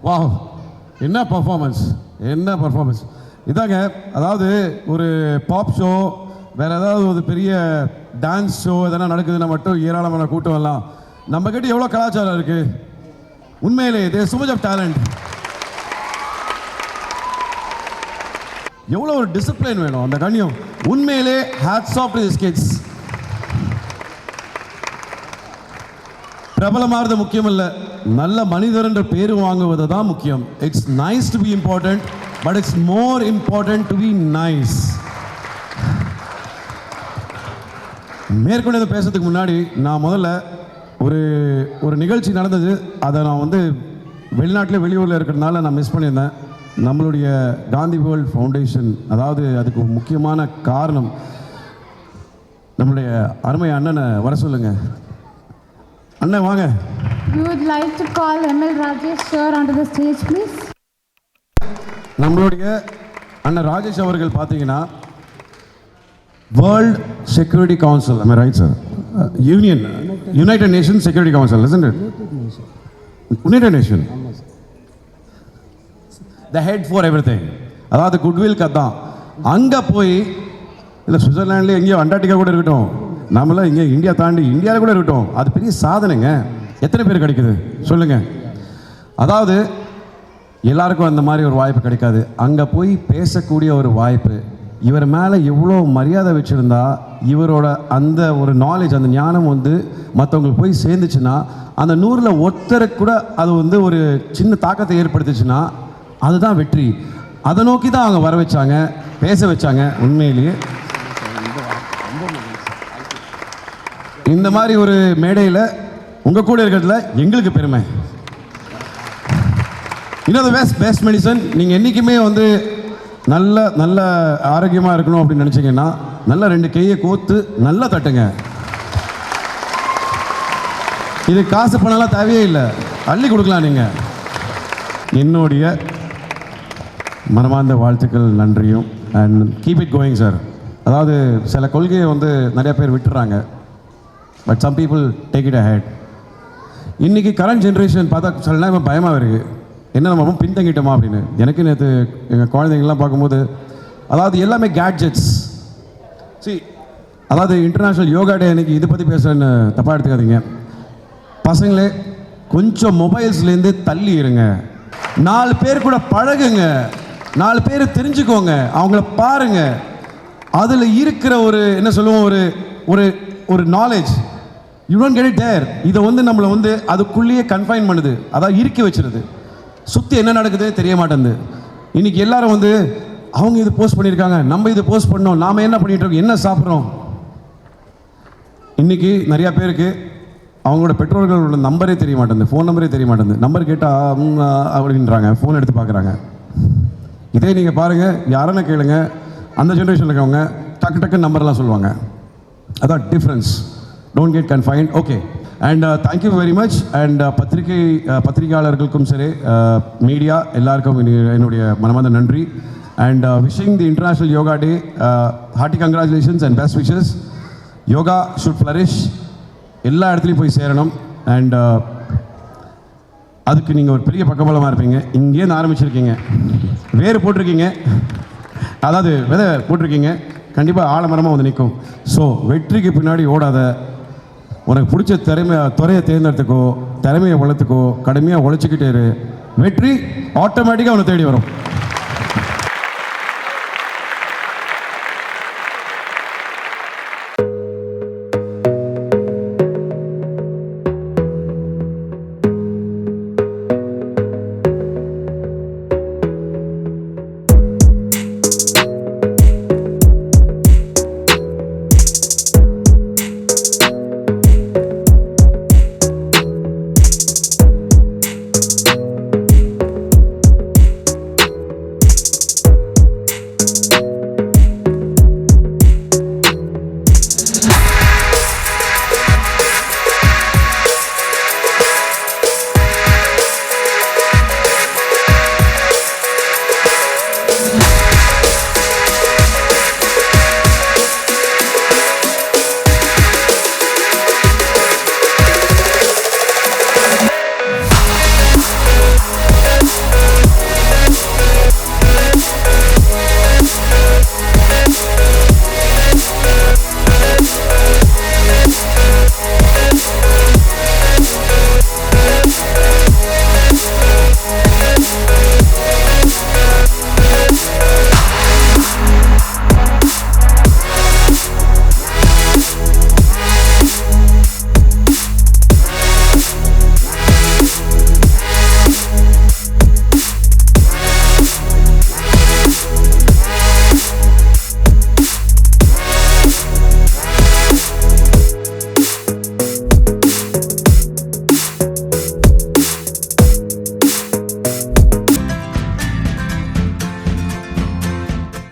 வா, என்ன பர்ஃபார்மன்ஸ், என்ன பர்ஃபார்மன்ஸ் இதாங்க. அதாவது ஒரு பாப் ஷோ, வேற ஏதாவது ஒரு பெரிய டான்ஸ் ஷோ எதனா நடக்குதுன்னா மட்டும் ஏராளமான கூட்டம் எல்லாம். நம்ம கிட்ட எவ்வளோ கலாச்சாரம் இருக்கு உண்மையிலே. தேர் so much of talent. எவ்வளோ ஒரு டிசிப்ளின் வேணும், அந்த கண்ணியம். உண்மையிலே hats off to this kids. பிரபலமாகிறது முக்கியம் இல்லை, நல்ல மனிதர் என்ற பேர் வாங்குவது தான் முக்கியம். It's nice to be important, but it's more important to be nice. மேற்கொண்டு பேசுறதுக்கு முன்னாடி நான் முதல்ல ஒரு நிகழ்ச்சி நடந்தது, அதை நான் வந்து வெளிநாட்டில் வெளியூரில் இருக்கிறதுனால நான் மிஸ் பண்ணியிருந்தேன். நம்மளுடைய காந்தி வேர்ல்ட் ஃபவுண்டேஷன், அதாவது அதுக்கு முக்கியமான காரணம் நம்மளுடைய அருமை அண்ணனை வர சொல்லுங்க. அண்ணன் வாங்க. We would like to call ML Rajesh sir onto the stage, please. நம்மளுடைய அண்ணன் ராஜேஷ் அவர்கள் பார்த்தீங்கன்னா world security council, am I right sir? United Nations Security Council, isn't it? United Nation. The head for everything. அதாவது goodwill கதான். அங்கே போய் இல்லை சுவிட்சர்லாண்ட்லேயே எங்கேயோ Antarctica கூட இருக்கட்டும், நம்மளாம் இங்கே இந்தியா தாண்டி இந்தியாவில் கூட இருக்கட்டும், அது பெரிய சாதனைங்க. எத்தனை பேர் கிடைக்குது சொல்லுங்க. அதாவது எல்லாருக்கும் அந்த மாதிரி ஒரு வாய்ப்பு கிடைக்காது. அங்கே போய் பேசக்கூடிய ஒரு வாய்ப்பு, இவர் மேலே எவ்வளோ மரியாதை வச்சுருந்தா இவரோட அந்த ஒரு நாலேஜ், அந்த ஞானம் வந்து மற்றவங்களுக்கு போய் சேர்ந்துச்சுன்னா, அந்த 100ல் ஒருத்தருக்கு கூட அது வந்து ஒரு சின்ன தாக்கத்தை ஏற்படுத்துச்சுன்னா அதுதான் வெற்றி. அதை நோக்கி தான் அவங்க வர வச்சாங்க, பேச வச்சாங்க. உண்மையிலேயே இந்த மாதிரி ஒரு மேடையில் உங்கள் கூட இருக்கிறதுல எங்களுக்கு பெருமை. இன்னொரு பெஸ்ட் மெடிசன். நீங்கள் என்றைக்குமே வந்து நல்ல நல்ல ஆரோக்கியமாக இருக்கணும் அப்படின்னு நினச்சிங்கன்னா நல்லா 2 கையை கோத்து நல்லா தட்டுங்க. இது காசு பணம்லாம் தேவையே இல்லை, அள்ளி கொடுக்கலாம். நீங்கள் என்னுடைய மனமார்ந்த வாழ்த்துக்கள், நன்றியும். And keep it going sir. அதாவது சில கொள்கையை வந்து நிறைய பேர் விட்டுறாங்க, but some people take it ahead. இன்றைக்கி கரண்ட் ஜென்ரேஷன் பார்த்தா சில நேரம் பயமாக இருக்குது, என்ன நம்ம பின்தங்கிட்டோமா அப்படின்னு. எனக்கு நேற்று எங்கள் குழந்தைங்கள்லாம் பார்க்கும்போது, அதாவது எல்லாமே கேட்ஜெட்ஸ். அதாவது இன்டர்நேஷ்னல் யோகா டே அன்றைக்கி இதை பற்றி பேசுகிறேன்னு தப்பாக எடுத்துக்காதீங்க. பசங்களே கொஞ்சம் மொபைல்ஸ்லேருந்து தள்ளி இருங்க, 4 பேர் கூட பழகுங்க, 4 பேர் தெரிஞ்சுக்கோங்க, அவங்கள பாருங்க. அதில் இருக்கிற ஒரு என்ன சொல்லுவோம், ஒரு ஒரு knowledge you don't get it there. இதை வந்து நம்மளை வந்து அதுக்குள்ளேயே கன்ஃபைன் பண்ணுது, அதாவது இறுக்கி வச்சிருது. சுற்றி என்ன நடக்குது தெரிய மாட்டேங்குது. இன்றைக்கி எல்லாரும் வந்து அவங்க இது போஸ்ட் பண்ணியிருக்காங்க, நம்ம இது போஸ்ட் பண்ணோம், நாம் என்ன பண்ணிகிட்டு இருக்கோம், என்ன சாப்பிட்றோம். இன்றைக்கி நிறையா பேருக்கு அவங்களோட பெற்றோர்களோட நம்பரே தெரிய மாட்டேங்குது, ஃபோன் நம்பரே தெரிய மாட்டேங்குது. நம்பர் கேட்டால் அப்படின்றாங்க, ஃபோன் எடுத்து பார்க்குறாங்க. இதே நீங்கள் பாருங்கள், யாருன்னு கேளுங்க, அந்த ஜென்ரேஷனில் இருக்கவங்க டக்கு டக்கு நம்பர்லாம் சொல்லுவாங்க. அதான் difference. Don't get confined. Okay, and thank you very much. And பத்திரிகையாளர்களுக்கும் சரி, மீடியா எல்லாருக்கும் என்னுடைய மனமார்ந்த நன்றி. And wishing the International Yoga Day hearty congratulations and best wishes. Yoga should flourish, எல்லா இடத்துலையும் போய் சேரணும். அண்ட் அதுக்கு நீங்கள் ஒரு பெரிய பக்கபலமாக இருப்பீங்க. இங்கேருந்து ஆரம்பிச்சிருக்கீங்க, வேறு போட்டிருக்கீங்க, அதாவது விதை போட்டிருக்கீங்க, கண்டிப்பாக ஆலமரமாக வந்து நிற்கும். ஸோ வெற்றிக்கு பின்னாடி ஓடாத, உனக்கு பிடிச்ச துறையை தேர்ந்தெடுத்துக்கோ, திறமையை வளர்த்துக்கோ, கடுமையாக உழைச்சிக்கிட்டே இரு. வெற்றி ஆட்டோமேட்டிக்காக உன்னை தேடி வரும்.